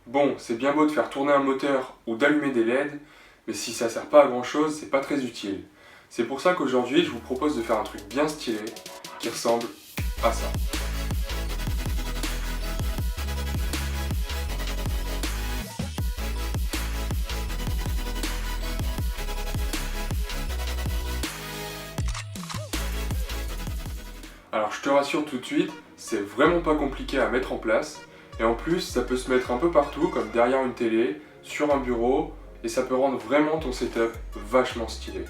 Bon, c'est bien beau de faire tourner un moteur ou d'allumer des LED, mais si ça sert pas à grand chose, c'est pas très utile. C'est pour ça qu'aujourd'hui, je vous propose de faire un truc bien stylé qui ressemble à ça. Alors je te rassure tout de suite, c'est vraiment pas compliqué à mettre en place, et en plus ça peut se mettre un peu partout, comme derrière une télé, sur un bureau, et ça peut rendre vraiment ton setup vachement stylé.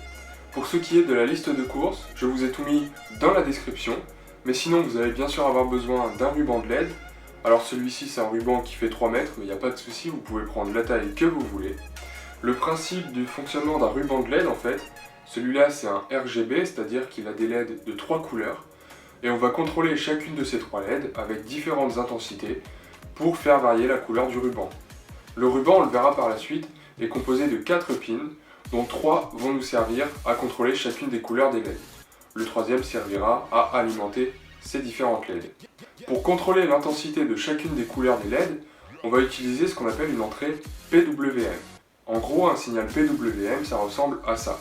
Pour ce qui est de la liste de courses, je vous ai tout mis dans la description, mais sinon vous allez bien sûr avoir besoin d'un ruban de LED. Alors celui-ci c'est un ruban qui fait 3 mètres, mais il n'y a pas de souci, vous pouvez prendre la taille que vous voulez. Le principe du fonctionnement d'un ruban de LED en fait, celui-là c'est un RGB, c'est-à-dire qu'il a des LED de 3 couleurs, et on va contrôler chacune de ces 3 LED avec différentes intensités pour faire varier la couleur du ruban. Le ruban, on le verra par la suite, est composé de 4 pins, dont 3 vont nous servir à contrôler chacune des couleurs des LED. Le troisième servira à alimenter ces différentes LED. Pour contrôler l'intensité de chacune des couleurs des LED, on va utiliser ce qu'on appelle une entrée PWM. En gros, un signal PWM, ça ressemble à ça.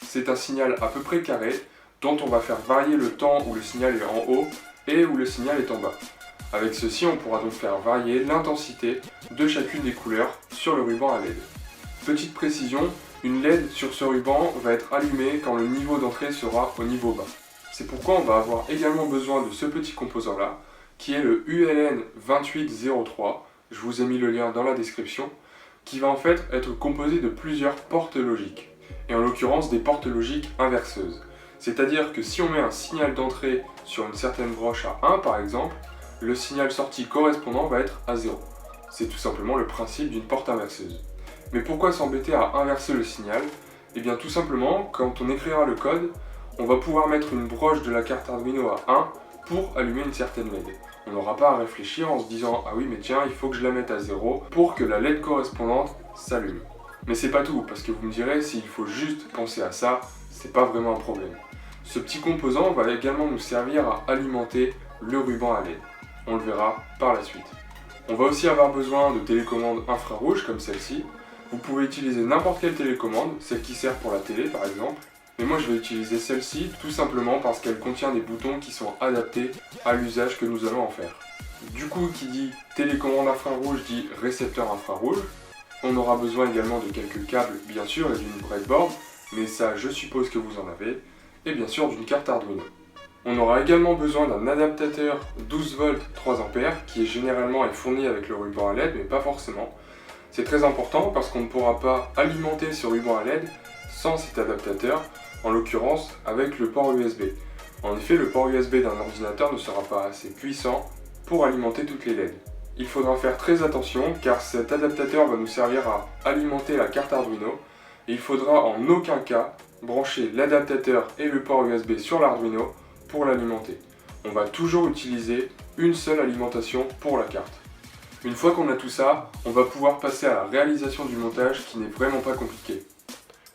C'est un signal à peu près carré, dont on va faire varier le temps où le signal est en haut et où le signal est en bas. Avec ceci, on pourra donc faire varier l'intensité de chacune des couleurs sur le ruban à LED. Petite précision, une LED sur ce ruban va être allumée quand le niveau d'entrée sera au niveau bas. C'est pourquoi on va avoir également besoin de ce petit composant là, qui est le ULN2803, je vous ai mis le lien dans la description, qui va en fait être composé de plusieurs portes logiques, et en l'occurrence des portes logiques inverseuses. C'est-à-dire que si on met un signal d'entrée sur une certaine broche à 1 par exemple, le signal sortie correspondant va être à 0. C'est tout simplement le principe d'une porte inverseuse. Mais pourquoi s'embêter à inverser le signal? Eh bien tout simplement, quand on écrira le code, on va pouvoir mettre une broche de la carte Arduino à 1 pour allumer une certaine LED. On n'aura pas à réfléchir en se disant « Ah oui mais tiens, il faut que je la mette à 0 pour que la LED correspondante s'allume ». Mais c'est pas tout, parce que vous me direz, s'il faut juste penser à ça, c'est pas vraiment un problème. Ce petit composant va également nous servir à alimenter le ruban à LED. On le verra par la suite. On va aussi avoir besoin de télécommandes infrarouges comme celle-ci. Vous pouvez utiliser n'importe quelle télécommande, celle qui sert pour la télé par exemple. Mais moi je vais utiliser celle-ci tout simplement parce qu'elle contient des boutons qui sont adaptés à l'usage que nous allons en faire. Du coup, qui dit télécommande infrarouge dit récepteur infrarouge. On aura besoin également de quelques câbles bien sûr et d'une breadboard, mais ça je suppose que vous en avez. Et bien sûr d'une carte Arduino. On aura également besoin d'un adaptateur 12 volts 3 A qui généralement est fourni avec le ruban à LED mais pas forcément. C'est très important parce qu'on ne pourra pas alimenter ce ruban à LED sans cet adaptateur, en l'occurrence avec le port USB. En effet, le port USB d'un ordinateur ne sera pas assez puissant pour alimenter toutes les LED. Il faudra faire très attention car cet adaptateur va nous servir à alimenter la carte Arduino et il faudra en aucun cas brancher l'adaptateur et le port USB sur l'Arduino pour l'alimenter. On va toujours utiliser une seule alimentation pour la carte. Une fois qu'on a tout ça, on va pouvoir passer à la réalisation du montage qui n'est vraiment pas compliqué.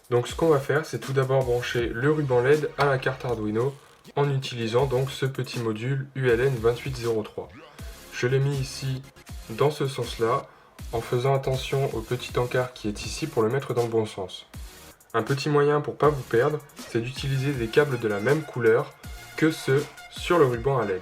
Donc ce qu'on va faire, c'est tout d'abord brancher le ruban LED à la carte Arduino en utilisant donc ce petit module ULN2803. Je l'ai mis ici dans ce sens-là en faisant attention au petit encart qui est ici pour le mettre dans le bon sens. Un petit moyen pour pas vous perdre, c'est d'utiliser des câbles de la même couleur que ceux sur le ruban à LED.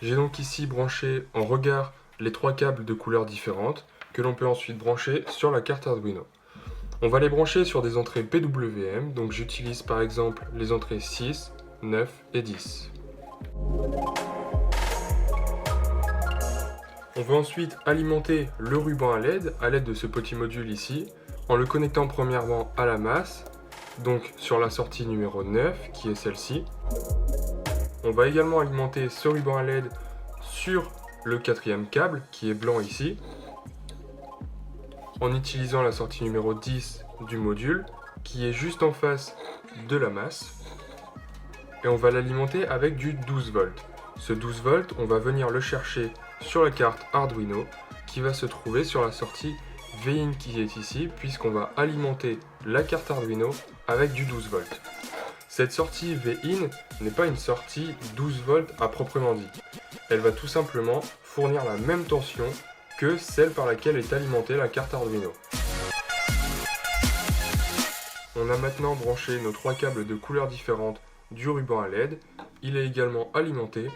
J'ai donc ici branché en regard les 3 câbles de couleurs différentes que l'on peut ensuite brancher sur la carte Arduino. On va les brancher sur des entrées PWM, donc j'utilise par exemple les entrées 6, 9 et 10. On va ensuite alimenter le ruban à LED à l'aide de ce petit module ici, en le connectant premièrement à la masse, donc sur la sortie numéro 9 qui est celle-ci. On va également alimenter ce ruban à LED sur le 4e câble qui est blanc ici, en utilisant la sortie numéro 10 du module qui est juste en face de la masse. Et on va l'alimenter avec du 12 volts. Ce 12 volts, on va venir le chercher sur la carte Arduino qui va se trouver sur la sortie Vin qui est ici, puisqu'on va alimenter la carte Arduino avec du 12 volts. Cette sortie Vin n'est pas une sortie 12 volts à proprement dit. Elle va tout simplement fournir la même tension que celle par laquelle est alimentée la carte Arduino. On a maintenant branché nos 3 câbles de couleurs différentes du ruban à LED. Il est également alimenté.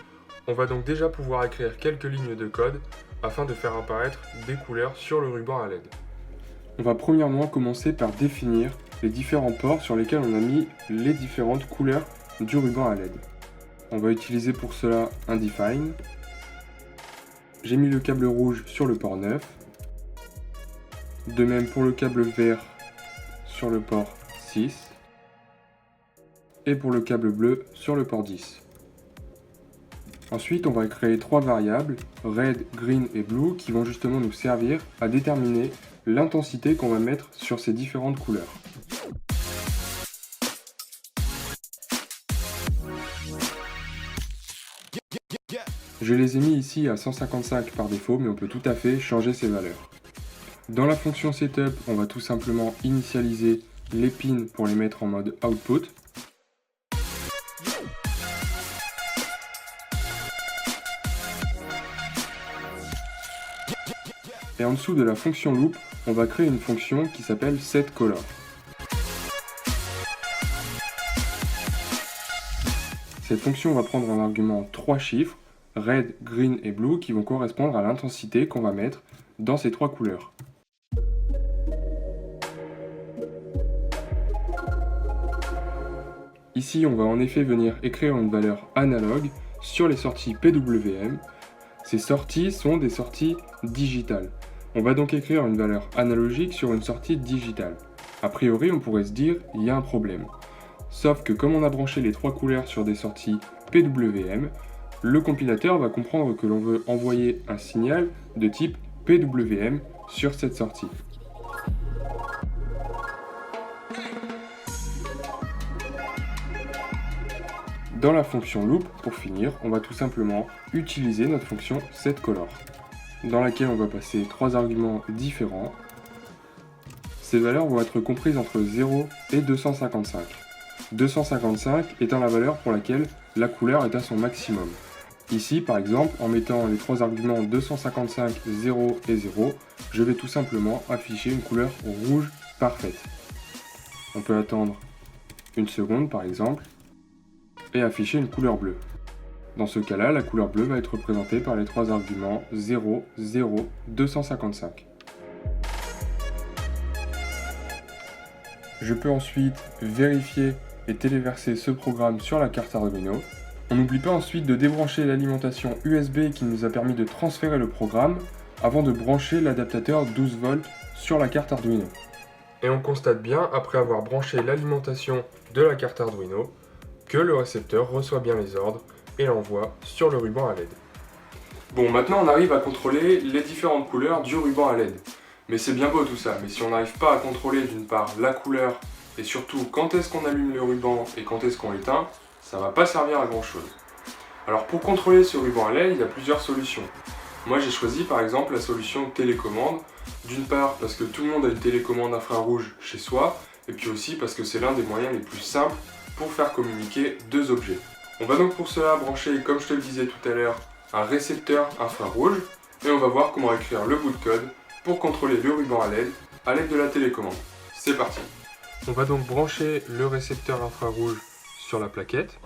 On va donc déjà pouvoir écrire quelques lignes de code afin de faire apparaître des couleurs sur le ruban à LED. On va premièrement commencer par définir les différents ports sur lesquels on a mis les différentes couleurs du ruban à LED. On va utiliser pour cela un define. J'ai mis le câble rouge sur le port 9. De même pour le câble vert sur le port 6. Et pour le câble bleu sur le port 10. Ensuite, on va créer 3 variables, red, green et blue, qui vont justement nous servir à déterminer l'intensité qu'on va mettre sur ces différentes couleurs. Je les ai mis ici à 155 par défaut, mais on peut tout à fait changer ces valeurs. Dans la fonction setup, on va tout simplement initialiser les pins pour les mettre en mode output. Et en dessous de la fonction loop, on va créer une fonction qui s'appelle setColor. Cette fonction va prendre en argument 3 chiffres, red, green et blue, qui vont correspondre à l'intensité qu'on va mettre dans ces 3 couleurs. Ici, on va en effet venir écrire une valeur analogue sur les sorties PWM. Ces sorties sont des sorties digitales. On va donc écrire une valeur analogique sur une sortie digitale. A priori, on pourrait se dire, il y a un problème. Sauf que comme on a branché les 3 couleurs sur des sorties PWM, le compilateur va comprendre que l'on veut envoyer un signal de type PWM sur cette sortie. Dans la fonction loop, pour finir, on va tout simplement utiliser notre fonction setColor, dans laquelle on va passer 3 arguments différents. Ces valeurs vont être comprises entre 0 et 255. 255 étant la valeur pour laquelle la couleur est à son maximum. Ici, par exemple, en mettant les 3 arguments 255, 0 et 0, je vais tout simplement afficher une couleur rouge parfaite. On peut attendre une seconde, par exemple, et afficher une couleur bleue. Dans ce cas-là, la couleur bleue va être représentée par les 3 arguments 0, 0, 255. Je peux ensuite vérifier et téléverser ce programme sur la carte Arduino. On n'oublie pas ensuite de débrancher l'alimentation USB qui nous a permis de transférer le programme avant de brancher l'adaptateur 12 volts sur la carte Arduino. Et on constate bien, après avoir branché l'alimentation de la carte Arduino, que le récepteur reçoit bien les ordres et l'envoie sur le ruban à LED. Bon, maintenant on arrive à contrôler les différentes couleurs du ruban à LED. Mais c'est bien beau tout ça, mais si on n'arrive pas à contrôler d'une part la couleur et surtout quand est-ce qu'on allume le ruban et quand est-ce qu'on l'éteint, ça va pas servir à grand chose. Alors pour contrôler ce ruban à LED, il y a plusieurs solutions. Moi j'ai choisi par exemple la solution télécommande, d'une part parce que tout le monde a une télécommande infrarouge chez soi, et puis aussi parce que c'est l'un des moyens les plus simples pour faire communiquer 2 objets. On va donc pour cela brancher, comme je te le disais tout à l'heure, un récepteur infrarouge, et on va voir comment écrire le bout de code pour contrôler le ruban à l'aide de la télécommande. C'est parti. On va donc brancher le récepteur infrarouge sur la plaquette.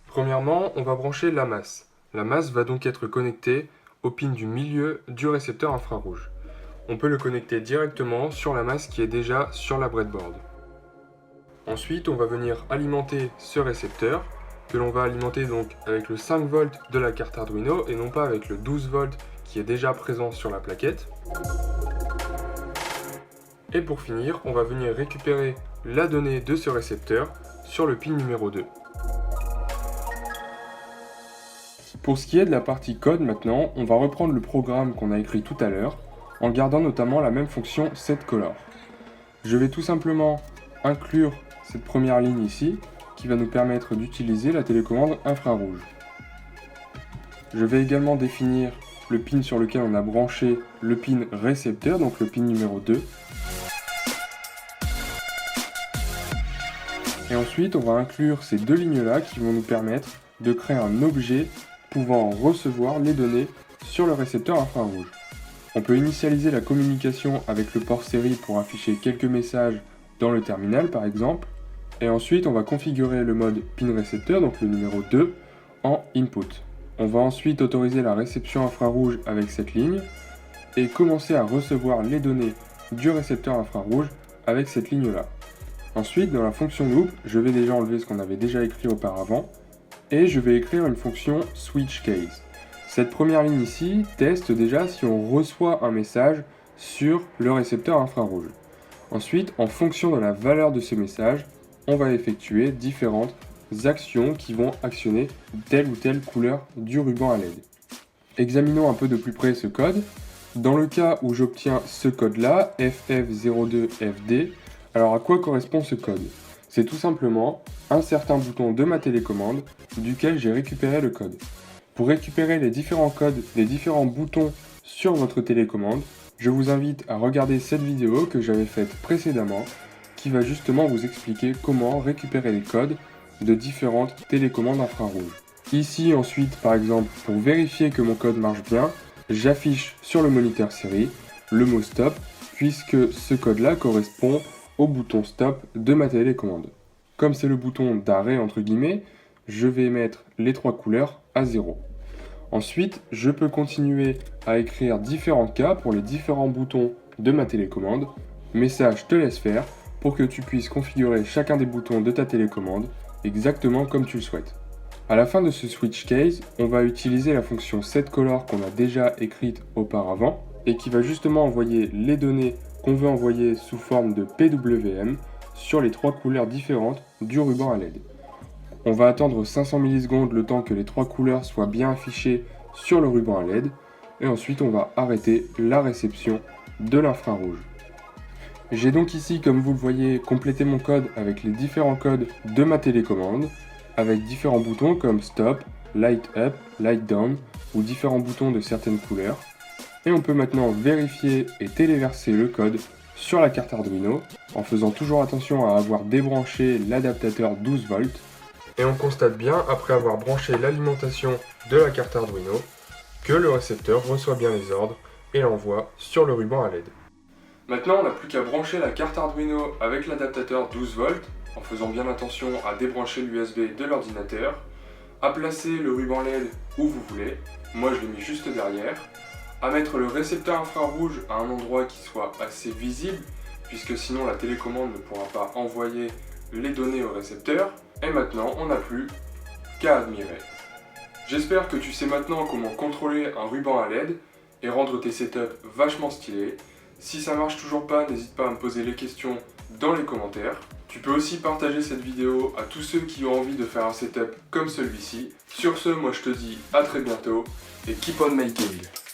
Premièrement, on va brancher la masse. La masse va donc être connectée au pin du milieu du récepteur infrarouge. On peut le connecter directement sur la masse qui est déjà sur la breadboard. Ensuite, on va venir alimenter ce récepteur, que l'on va alimenter donc avec le 5 volts de la carte Arduino et non pas avec le 12 volts qui est déjà présent sur la plaquette. Et pour finir, on va venir récupérer la donnée de ce récepteur sur le pin numéro 2. Pour ce qui est de la partie code maintenant, on va reprendre le programme qu'on a écrit tout à l'heure, en gardant notamment la même fonction setColor. Je vais tout simplement inclure cette première ligne ici, qui va nous permettre d'utiliser la télécommande infrarouge. Je vais également définir le pin sur lequel on a branché le pin récepteur, donc le pin numéro 2. Et ensuite, on va inclure ces deux lignes-là qui vont nous permettre de créer un objet pouvant recevoir les données sur le récepteur infrarouge. On peut initialiser la communication avec le port série pour afficher quelques messages dans le terminal par exemple. Et ensuite, on va configurer le mode pin récepteur, donc le numéro 2, en input. On va ensuite autoriser la réception infrarouge avec cette ligne et commencer à recevoir les données du récepteur infrarouge avec cette ligne-là. Ensuite, dans la fonction loop, je vais déjà enlever ce qu'on avait déjà écrit auparavant et je vais écrire une fonction switch case. Cette première ligne ici teste déjà si on reçoit un message sur le récepteur infrarouge. Ensuite, en fonction de la valeur de ce message, on va effectuer différentes actions qui vont actionner telle ou telle couleur du ruban à LED. Examinons un peu de plus près ce code. Dans le cas où j'obtiens ce code-là, FF02FD, alors à quoi correspond ce code? C'est tout simplement un certain bouton de ma télécommande duquel j'ai récupéré le code. Pour récupérer les différents codes des différents boutons sur votre télécommande, je vous invite à regarder cette vidéo que j'avais faite précédemment qui va justement vous expliquer comment récupérer les codes de différentes télécommandes infrarouges. Ici ensuite par exemple pour vérifier que mon code marche bien, j'affiche sur le moniteur série le mot stop puisque ce code là correspond au bouton stop de ma télécommande. Comme c'est le bouton d'arrêt entre guillemets, je vais mettre les trois couleurs à 0. Ensuite, je peux continuer à écrire différents cas pour les différents boutons de ma télécommande. Message te laisse faire pour que tu puisses configurer chacun des boutons de ta télécommande exactement comme tu le souhaites. À la fin de ce switch case, on va utiliser la fonction setColor qu'on a déjà écrite auparavant et qui va justement envoyer les données qu'on veut envoyer sous forme de PWM sur les trois couleurs différentes du ruban à LED. On va attendre 500 millisecondes le temps que les trois couleurs soient bien affichées sur le ruban à LED et ensuite on va arrêter la réception de l'infrarouge. J'ai donc ici, comme vous le voyez, complété mon code avec les différents codes de ma télécommande avec différents boutons comme stop, light up, light down ou différents boutons de certaines couleurs. Et on peut maintenant vérifier et téléverser le code sur la carte Arduino en faisant toujours attention à avoir débranché l'adaptateur 12 volts. Et on constate bien, après avoir branché l'alimentation de la carte Arduino, que le récepteur reçoit bien les ordres et l'envoie sur le ruban à LED. Maintenant, on n'a plus qu'à brancher la carte Arduino avec l'adaptateur 12 volts en faisant bien attention à débrancher l'USB de l'ordinateur, à placer le ruban LED où vous voulez, moi je l'ai mis juste derrière, à mettre le récepteur infrarouge à un endroit qui soit assez visible, puisque sinon la télécommande ne pourra pas envoyer les données au récepteur, et maintenant on n'a plus qu'à admirer. J'espère que tu sais maintenant comment contrôler un ruban à LED et rendre tes setups vachement stylés. Si ça marche toujours pas, n'hésite pas à me poser les questions dans les commentaires. Tu peux aussi partager cette vidéo à tous ceux qui ont envie de faire un setup comme celui-ci. Sur ce, moi je te dis à très bientôt et keep on making!